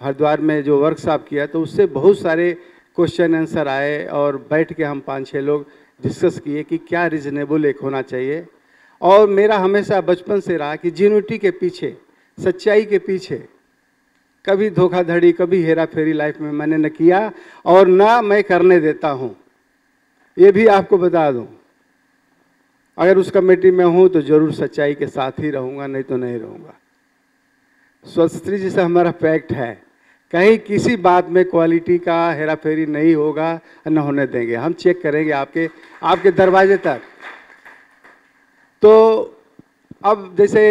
हरिद्वार में जो वर्कशॉप किया तो उससे बहुत सारे क्वेश्चन आंसर आए और बैठ के हम 5-6 लोग डिस्कस किए कि क्या रीजनेबल एक होना चाहिए। और मेरा हमेशा बचपन से रहा कि जेन्युइनिटी के पीछे, सच्चाई के पीछे कभी धोखाधड़ी, कभी हेरा फेरी लाइफ में मैंने न किया और ना मैं करने देता हूँ। ये भी आपको बता दूँ, अगर उस कमेटी में हूँ तो जरूर सच्चाई के साथ ही रहूँगा, नहीं तो नहीं रहूँगा। स्वस्त्री जी से हमारा पैक्ट है, कहीं किसी बात में क्वालिटी का हेरा फेरी नहीं होगा, न होने देंगे। हम चेक करेंगे आपके दरवाजे तक। तो अब जैसे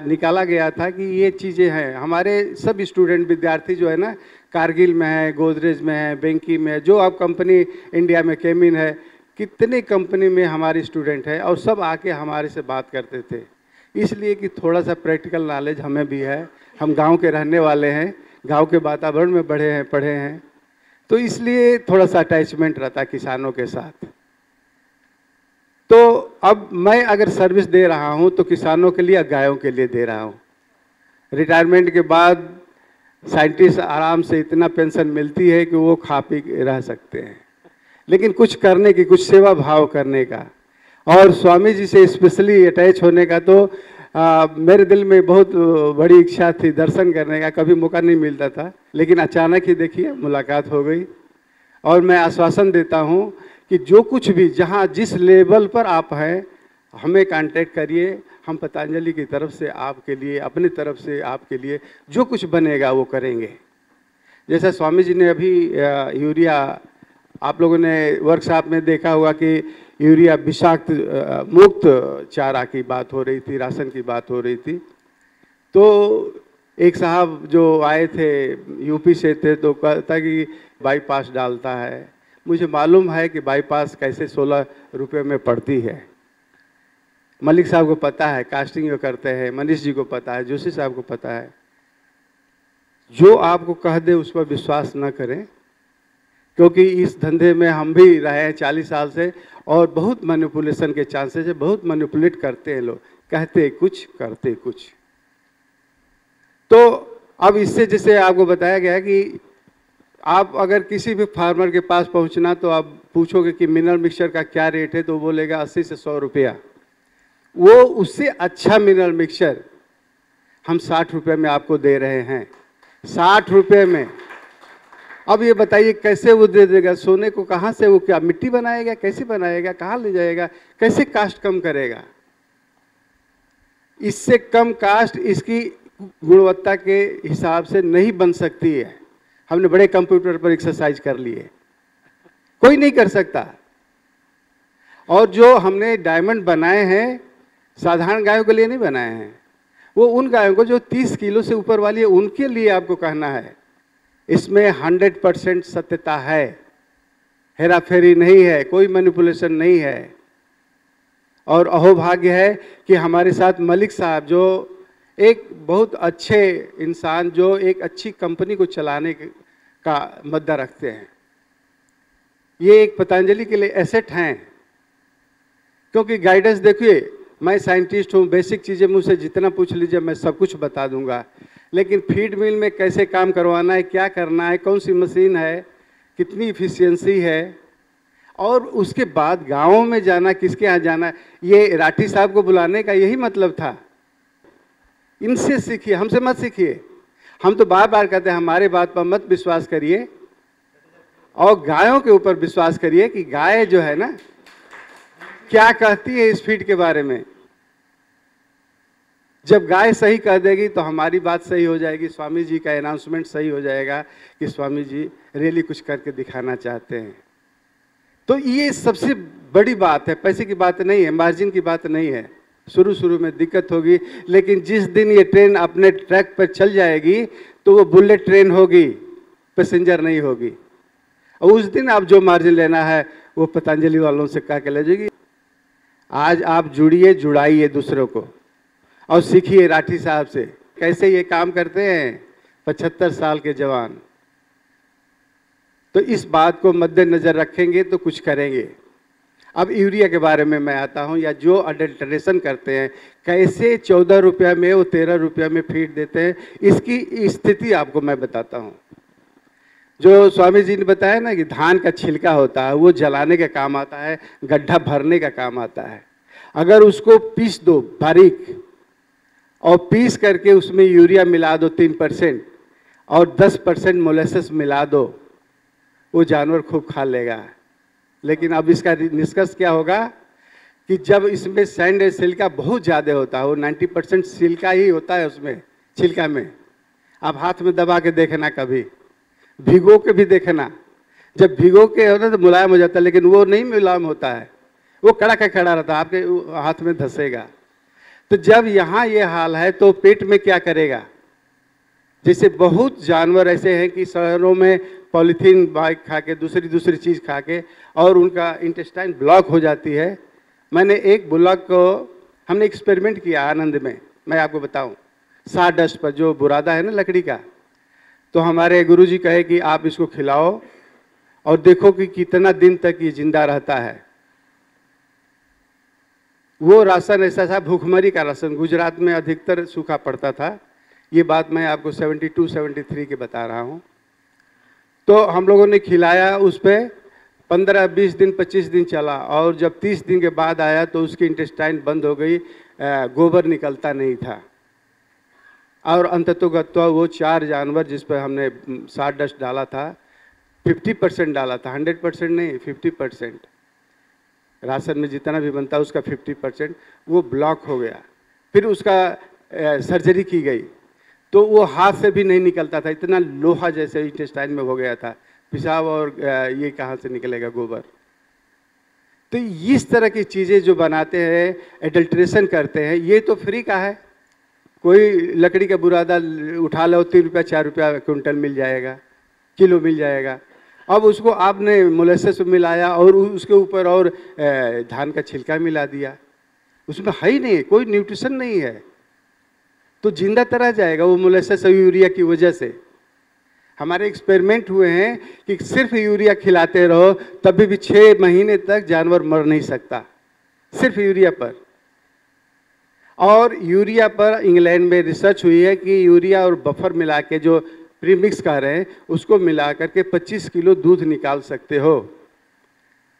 निकाला गया था कि ये चीज़ें हैं, हमारे सब स्टूडेंट विद्यार्थी जो है ना, कारगिल में है, गोदरेज में है, बेंकी में है, जो अब कंपनी इंडिया में केमिन है, कितने कंपनी में हमारे स्टूडेंट है और सब आके हमारे से बात करते थे। इसलिए कि थोड़ा सा प्रैक्टिकल नॉलेज हमें भी है, हम गांव के रहने वाले हैं, गांव के वातावरण में पढ़े हैं, तो इसलिए थोड़ा सा अटैचमेंट रहता है किसानों के साथ। तो अब मैं अगर सर्विस दे रहा हूं तो किसानों के लिए, गायों के लिए दे रहा हूं। रिटायरमेंट के बाद साइंटिस्ट आराम से इतना पेंशन मिलती है कि वो खा पी रह सकते हैं, लेकिन कुछ करने की, कुछ सेवा भाव करने का और स्वामी जी से स्पेशली अटैच होने का, तो मेरे दिल में बहुत बड़ी इच्छा थी दर्शन करने का। कभी मौका नहीं मिलता था, लेकिन अचानक ही देखिए मुलाकात हो गई। और मैं आश्वासन देता हूं कि जो कुछ भी, जहां जिस लेवल पर आप हैं, हमें कांटेक्ट करिए। हम पतंजलि की तरफ से आपके लिए, अपनी तरफ से आपके लिए जो कुछ बनेगा वो करेंगे। जैसा स्वामी जी ने अभी यूरिया, आप लोगों ने वर्कशॉप में देखा होगा कि यूरिया विषाक्त मुक्त चारा की बात हो रही थी, राशन की बात हो रही थी। तो एक साहब जो आए थे, यूपी से थे, तो कहता कि बाईपास डालता है। मुझे मालूम है कि बाईपास कैसे 16 रुपये में पड़ती है। मलिक साहब को पता है, कास्टिंग जो करते हैं, मनीष जी को पता है, जोशी साहब को पता है। जो आपको कह दे उस पर विश्वास न करें, क्योंकि इस धंधे में हम भी रहे हैं 40 साल से और बहुत मैनिपुलेशन के चांसेस है, बहुत मैनिपुलेट करते हैं लोग, कहते कुछ करते कुछ। तो अब इससे जैसे आपको बताया गया कि आप अगर किसी भी फार्मर के पास पहुंचना तो आप पूछोगे कि मिनरल मिक्सचर का क्या रेट है, तो वो बोलेगा 80 से 100 रुपया। वो उससे अच्छा मिनरल मिक्सचर हम 60 रुपये में आपको दे रहे हैं, 60 रुपये में। अब ये बताइए कैसे वो दे देगा? सोने को कहाँ से वो, क्या मिट्टी बनाएगा? कैसे बनाएगा? कहाँ ले जाएगा? कैसे कास्ट कम करेगा? इससे कम कास्ट इसकी गुणवत्ता के हिसाब से नहीं बन सकती है। हमने बड़े कंप्यूटर पर एक्सरसाइज कर लिए, कोई नहीं कर सकता। और जो हमने डायमंड बनाए हैं, साधारण गायों के लिए नहीं बनाए हैं, वो उन गायों को जो 30 किलो से ऊपर वाली है, उनके लिए आपको कहना है। इसमें 100% सत्यता है, हेरा फेरी नहीं है, कोई मैनिपुलेशन नहीं है। और अहोभाग्य है कि हमारे साथ मलिक साहब, जो एक बहुत अच्छे इंसान, जो एक अच्छी कंपनी को चलाने का मुद्दा रखते हैं, ये एक पतंजलि के लिए एसेट हैं। क्योंकि गाइडेंस देखिए, मैं साइंटिस्ट हूँ, बेसिक चीज़ें मुझसे जितना पूछ लीजिए मैं सब कुछ बता दूंगा, लेकिन फीड मिल में कैसे काम करवाना है, क्या करना है, कौन सी मशीन है, कितनी इफिशियंसी है, और उसके बाद गाँव में जाना, किसके यहाँ जाना है, ये राठी साहब को बुलाने का यही मतलब था। इनसे सीखिए, हमसे मत सीखिए। हम तो बार बार कहते हैं हमारे बात पर मत विश्वास करिए और गायों के ऊपर विश्वास करिए कि गाय जो है ना क्या कहती है इस फीड के बारे में। जब गाय सही कह देगी तो हमारी बात सही हो जाएगी, स्वामी जी का अनाउंसमेंट सही हो जाएगा कि स्वामी जी रियली कुछ करके दिखाना चाहते हैं। तो ये सबसे बड़ी बात है, पैसे की बात नहीं है, मार्जिन की बात नहीं है। शुरू में दिक्कत होगी, लेकिन जिस दिन ये ट्रेन अपने ट्रैक पर चल जाएगी तो वो बुलेट ट्रेन होगी, पैसेंजर नहीं होगी। और उस दिन आप जो मार्जिन लेना है वो पतंजलि वालों से कह के ले जाएगी। आज आप जुड़िए, जुड़ाइए दूसरों को और सीखिए राठी साहब से कैसे ये काम करते हैं 75 साल के जवान। तो इस बात को मद्देनजर रखेंगे तो कुछ करेंगे। अब यूरिया के बारे में मैं आता हूं, या जो अडल्ट्रेशन करते हैं, कैसे 14 रुपया में वो 13 रुपया में फीड देते हैं, इसकी स्थिति आपको मैं बताता हूं। जो स्वामी जी ने बताया ना कि धान का छिलका होता है, वो जलाने का काम आता है, गड्ढा भरने का काम आता है। अगर उसको पीस दो बारीक, और पीस करके उसमें यूरिया मिला दो 3% और 10% मोलेसेस मिला दो, वो जानवर खूब खा लेगा। लेकिन अब इसका निष्कर्ष क्या होगा कि जब इसमें सैंड सिल्का बहुत ज़्यादा होता है, वो 90% सिल्का ही होता है उसमें, छिलका में। आप हाथ में दबा के देखना, कभी भिगो के भी देखना। जब भिगो के होता तो मुलायम हो जाता है, लेकिन वो नहीं मुलायम होता है, वो कड़ा का खड़ा रहता है, आपके हाथ में धंसेगा। तो जब यहाँ ये हाल है तो पेट में क्या करेगा? जैसे बहुत जानवर ऐसे हैं कि शहरों में पॉलीथीन बैग खा के, दूसरी चीज़ खा के, और उनका इंटेस्टाइन ब्लॉक हो जाती है। मैंने एक बुलक को हमने एक्सपेरिमेंट किया आनंद में, मैं आपको बताऊं, साडस्ट पर, जो बुरादा है ना लकड़ी का। तो हमारे गुरुजी कहे कि आप इसको खिलाओ और देखो कि कितना दिन तक ये जिंदा रहता है। वो राशन ऐसा था, भूखमरी का राशन, गुजरात में अधिकतर सूखा पड़ता था। ये बात मैं आपको 72-73 के बता रहा हूँ। तो हम लोगों ने खिलाया, उस पर 15-20 दिन 25 दिन चला, और जब 30 दिन के बाद आया तो उसकी इंटेस्टाइन बंद हो गई, गोबर निकलता नहीं था। और अंततोगत्वा वो 4 जानवर जिस पर हमने साडस्ट डाला था, 50% डाला था, 100% नहीं, 50%। राशन में जितना भी बनता है उसका 50%, वो ब्लॉक हो गया। फिर उसका सर्जरी की गई, तो वो हाथ से भी नहीं निकलता था, इतना लोहा जैसे इंटेस्टाइन में हो गया था। पेशाब और ये कहाँ से निकलेगा, गोबर। तो इस तरह की चीज़ें जो बनाते हैं, एडल्ट्रेशन करते हैं, ये तो फ्री का है। कोई लकड़ी का बुरादा उठा लो, 3 रुपया 4 रुपया क्विंटल मिल जाएगा, किलो मिल जाएगा। अब उसको आपने मोलेसेस मिलाया और उसके ऊपर और धान का छिलका मिला दिया, उसमें है ही नहीं, कोई न्यूट्रिशन नहीं है, तो जिंदा तरह जाएगा वो मोलेसेस और यूरिया की वजह से। हमारे एक्सपेरिमेंट हुए हैं कि सिर्फ यूरिया खिलाते रहो, तभी भी 6 महीने तक जानवर मर नहीं सकता, सिर्फ यूरिया पर। और यूरिया पर इंग्लैंड में रिसर्च हुई है कि यूरिया और बफर मिला के, जो प्रीमिक्स कह रहे हैं, उसको मिला करके 25 किलो दूध निकाल सकते हो।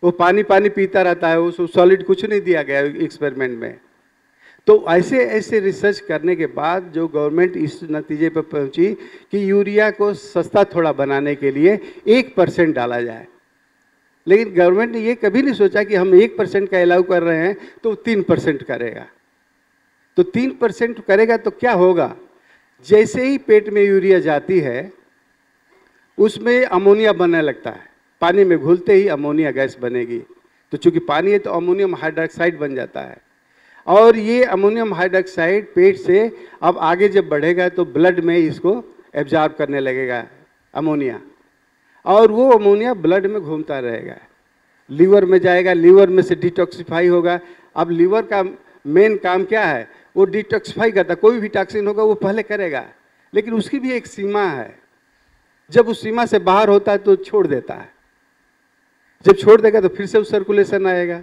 वो पानी पीता रहता है, उसको सॉलिड कुछ नहीं दिया गया एक्सपेरिमेंट में। तो ऐसे रिसर्च करने के बाद जो गवर्नमेंट इस नतीजे पर पहुंची कि यूरिया को सस्ता थोड़ा बनाने के लिए 1% डाला जाए। लेकिन गवर्नमेंट ने ये कभी नहीं सोचा कि हम 1% का अलाउ कर रहे हैं तो 3% करेगा। तो 3% करेगा तो क्या होगा? जैसे ही पेट में यूरिया जाती है, उसमें अमोनिया बनने लगता है, पानी में घुलते ही अमोनिया गैस बनेगी। तो चूंकि पानी है तो अमोनियम हाइड्रोक्साइड बन जाता है, और ये अमोनियम हाइड्रोक्साइड पेट से अब आगे जब बढ़ेगा तो ब्लड में इसको एब्जॉर्ब करने लगेगा अमोनिया, और वो अमोनिया ब्लड में घूमता रहेगा, लीवर में जाएगा, लीवर में से डिटॉक्सिफाई होगा। अब लीवर का मेन काम क्या है? वो डिटॉक्सिफाई करता, कोई भी टॉक्सिन होगा वो पहले करेगा, लेकिन उसकी भी एक सीमा है। जब उस सीमा से बाहर होता है तो छोड़ देता है, जब छोड़ देगा तो फिर से उस सर्कुलेशन आएगा।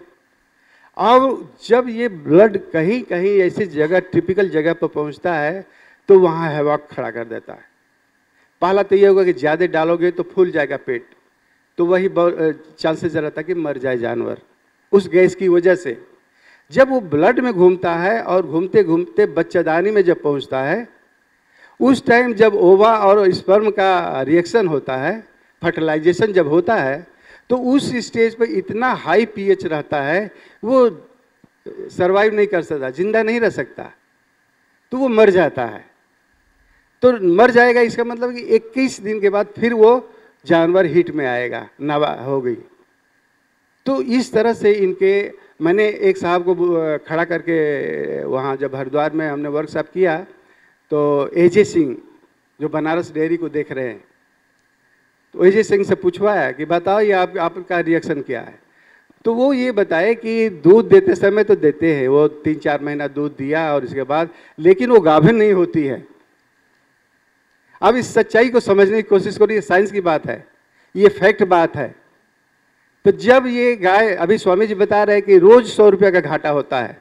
अब जब ये ब्लड कहीं कहीं ऐसी जगह, टिपिकल जगह पर पहुंचता है, तो वहाँ हैवाक खड़ा कर देता है। पहला तो ये होगा कि ज़्यादा डालोगे तो फूल जाएगा पेट, तो वही चांसेस रहता है कि मर जाए जानवर उस गैस की वजह से। जब वो ब्लड में घूमता है और घूमते घूमते बच्चादानी में जब पहुंचता है, उस टाइम जब ओवा और स्पर्म का रिएक्शन होता है, फर्टिलाइजेशन जब होता है, तो उस स्टेज पर इतना हाई पीएच रहता है, वो सरवाइव नहीं कर सकता, जिंदा नहीं रह सकता, तो वो मर जाता है। तो मर जाएगा, इसका मतलब कि 21 दिन के बाद फिर वो जानवर हीट में आएगा, नवा हो गई। तो इस तरह से इनके, मैंने एक साहब को खड़ा करके वहाँ जब हरिद्वार में हमने वर्कशॉप किया, तो एजे सिंह जो बनारस डेयरी को देख रहे हैं, तो एजे सिंह से पूछवाया कि बताओ ये आपका रिएक्शन क्या है। तो वो ये बताए कि दूध देते समय तो देते हैं, वो 3-4 महीना दूध दिया और इसके बाद, लेकिन वो गाभिन नहीं होती है। अब इस सच्चाई को समझने की कोशिश करो, ये साइंस की बात है, ये फैक्ट बात है। तो जब ये गाय, अभी स्वामी जी बता रहे हैं कि रोज 100 रुपया का घाटा होता है।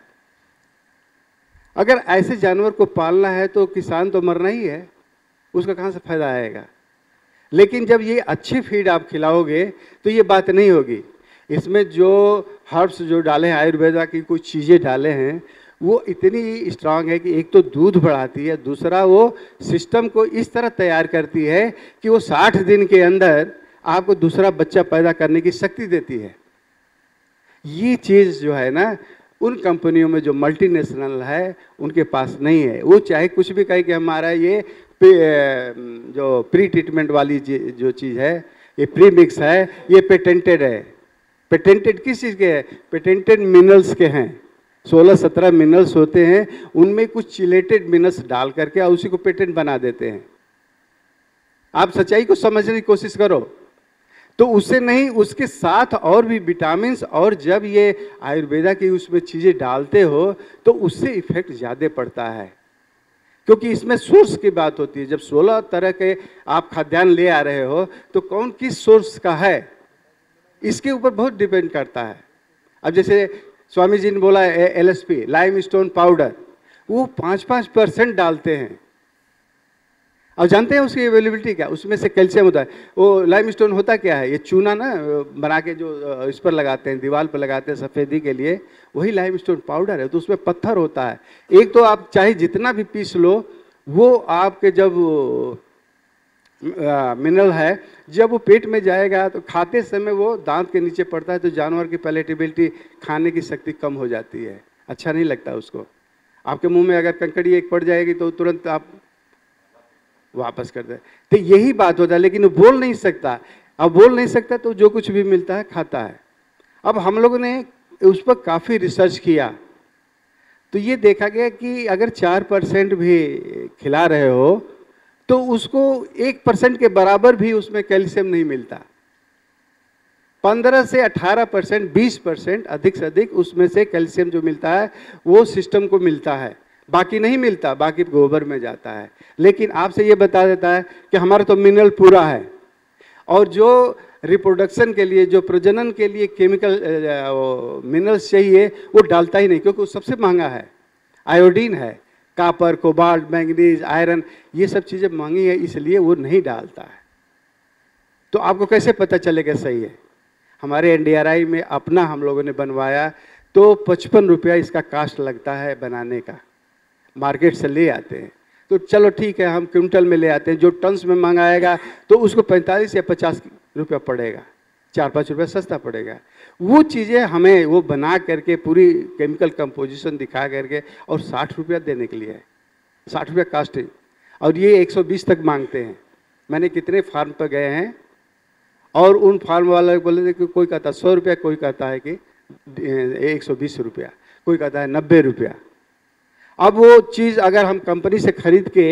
अगर ऐसे जानवर को पालना है तो किसान तो मरना ही है, उसका कहाँ से फायदा आएगा। लेकिन जब ये अच्छी फीड आप खिलाओगे तो ये बात नहीं होगी। इसमें जो हर्ब्स जो डाले हैं, आयुर्वेदा की कुछ चीज़ें डाले हैं, वो इतनी स्ट्रांग है कि एक तो दूध बढ़ाती है, दूसरा वो सिस्टम को इस तरह तैयार करती है कि वो 60 दिन के अंदर आपको दूसरा बच्चा पैदा करने की शक्ति देती है। ये चीज़ जो है ना, उन कंपनियों में जो मल्टीनेशनल है उनके पास नहीं है। वो चाहे कुछ भी कहे कि हमारा ये जो प्री ट्रीटमेंट वाली जो चीज़ है, ये प्री मिक्स है, ये पेटेंटेड है। पेटेंटेड किस चीज़ के है? पेटेंटेड मिनरल्स के हैं। 16-17 मिनरल्स होते हैं, उनमें कुछ चिलेटेड मिनरल्स डाल करके और उसी को पेटेंट बना देते हैं। आप सच्चाई को समझने की कोशिश करो। तो उससे नहीं, उसके साथ और भी विटामिन, और जब ये आयुर्वेदा की उसमें चीज़ें डालते हो तो उससे इफेक्ट ज़्यादा पड़ता है, क्योंकि इसमें सोर्स की बात होती है। जब 16 तरह के आप खाद्यान्न ले आ रहे हो तो कौन किस सोर्स का है, इसके ऊपर बहुत डिपेंड करता है। अब जैसे स्वामी जी ने बोला LSP, लाइम स्टोन पाउडर, वो 5-5% डालते हैं। और जानते हैं उसकी अवेलेबिलिटी क्या? उसमें से कैल्शियम होता है। वो लाइम स्टोन होता क्या है? ये चूना ना बना के जो इस पर लगाते हैं, दीवार पर लगाते हैं सफ़ेदी के लिए, वही लाइम स्टोन पाउडर है। तो उसमें पत्थर होता है। एक तो आप चाहे जितना भी पीस लो, वो आपके जब मिनरल है, जब वो पेट में जाएगा तो खाते समय वो दांत के नीचे पड़ता है, तो जानवर की पैलेटेबिलिटी, खाने की शक्ति कम हो जाती है, अच्छा नहीं लगता उसको। आपके मुंह में अगर कंकड़ी एक पड़ जाएगी तो तुरंत आप वापस कर दे। तो यही बात होता है, लेकिन वो बोल नहीं सकता। अब बोल नहीं सकता तो जो कुछ भी मिलता है खाता है। अब हम लोगों ने उस पर काफ़ी रिसर्च किया तो ये देखा गया कि अगर 4% भी खिला रहे हो तो उसको 1% के बराबर भी उसमें कैल्शियम नहीं मिलता। 15 से 18%, 20% अधिक से अधिक उसमें से कैल्शियम जो मिलता है वो सिस्टम को मिलता है, बाकी नहीं मिलता, बाकी गोबर में जाता है। लेकिन आपसे ये बता देता है कि हमारा तो मिनरल पूरा है। और जो रिप्रोडक्शन के लिए, जो प्रजनन के लिए केमिकल मिनरल्स चाहिए वो डालता ही नहीं, क्योंकि वो सबसे महंगा है। आयोडीन है, कापर, कोबाल्ट, मैंगनीज, आयरन, ये सब चीज़ें महंगी है, इसलिए वो नहीं डालता है। तो आपको कैसे पता चलेगा सही है? हमारे NDRI में अपना हम लोगों ने बनवाया तो 55 रुपया इसका कास्ट लगता है बनाने का। मार्केट से ले आते हैं तो चलो ठीक है, हम क्विंटल में ले आते हैं। जो टन्स में मंगाएगा तो उसको 45 या 50 रुपया पड़ेगा, 4-5 रुपया सस्ता पड़ेगा। वो चीज़ें हमें वो बना करके पूरी केमिकल कंपोजिशन दिखा करके और 60 रुपया देने के लिए है, 60 रुपया कास्ट है। और ये 120 तक मांगते हैं। मैंने कितने फार्म पर गए हैं और उन फार्म वाले बोले थे कि कोई कहता 100 रुपया, कोई कहता है कि 120 रुपया, कोई कहता है 90 रुपया। अब वो चीज़ अगर हम कंपनी से खरीद के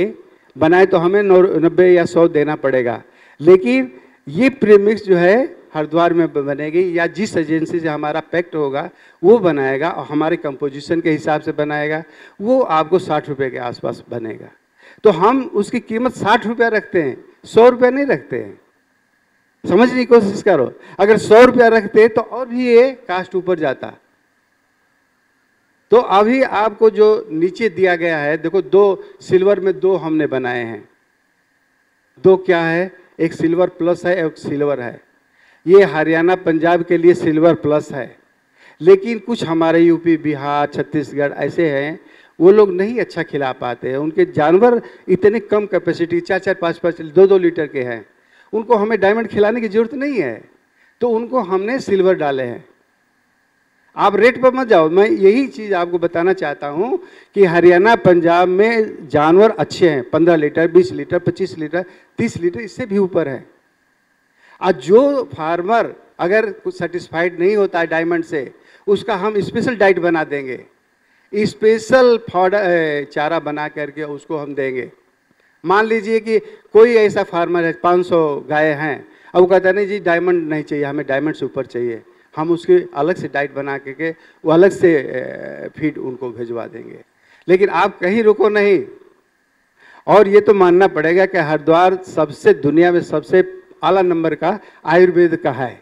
बनाए तो हमें 90 या 100 देना पड़ेगा। लेकिन ये प्रीमिक्स जो है हरिद्वार में बनेगी या जिस एजेंसी से हमारा पैक्ट होगा वो बनाएगा और हमारे कंपोजिशन के हिसाब से बनाएगा, वो आपको 60 रुपये के आसपास बनेगा। तो हम उसकी कीमत 60 रुपया रखते हैं, 100 रुपया नहीं रखते हैं। समझने की कोशिश करो। अगर 100 रुपया रखते तो और भी ये कास्ट ऊपर जाता। तो अभी आपको जो नीचे दिया गया है, देखो 2 सिल्वर में 2 हमने बनाए हैं। 2 क्या है? एक सिल्वर प्लस है, एक सिल्वर है। ये हरियाणा पंजाब के लिए सिल्वर प्लस है। लेकिन कुछ हमारे यूपी, बिहार, छत्तीसगढ़ ऐसे हैं, वो लोग नहीं अच्छा खिला पाते हैं। उनके जानवर इतने कम कैपेसिटी, 4-4, 5-5, 2-2 लीटर के हैं। उनको हमें डायमंड खिलाने की जरूरत नहीं है, तो उनको हमने सिल्वर डाले हैं। आप रेट पर मत जाओ। मैं यही चीज़ आपको बताना चाहता हूँ कि हरियाणा पंजाब में जानवर अच्छे हैं, 15 लीटर, 20 लीटर, 25 लीटर, 30 लीटर, इससे भी ऊपर है। आज जो फार्मर अगर कुछ सेटिस्फाइड नहीं होता है डायमंड से, उसका हम स्पेशल डाइट बना देंगे, स्पेशल चारा बना करके उसको हम देंगे। मान लीजिए कि कोई ऐसा फार्मर है, 500 गाय हैं, अब वो कहता है नहीं जी डायमंड नहीं चाहिए, हमें डायमंड से ऊपर चाहिए। हम उसकी अलग से डाइट बना के वो अलग से फीड उनको भिजवा देंगे। लेकिन आप कहीं रुको नहीं। और ये तो मानना पड़ेगा कि हरिद्वार सबसे दुनिया में सबसे आला नंबर का आयुर्वेद का है।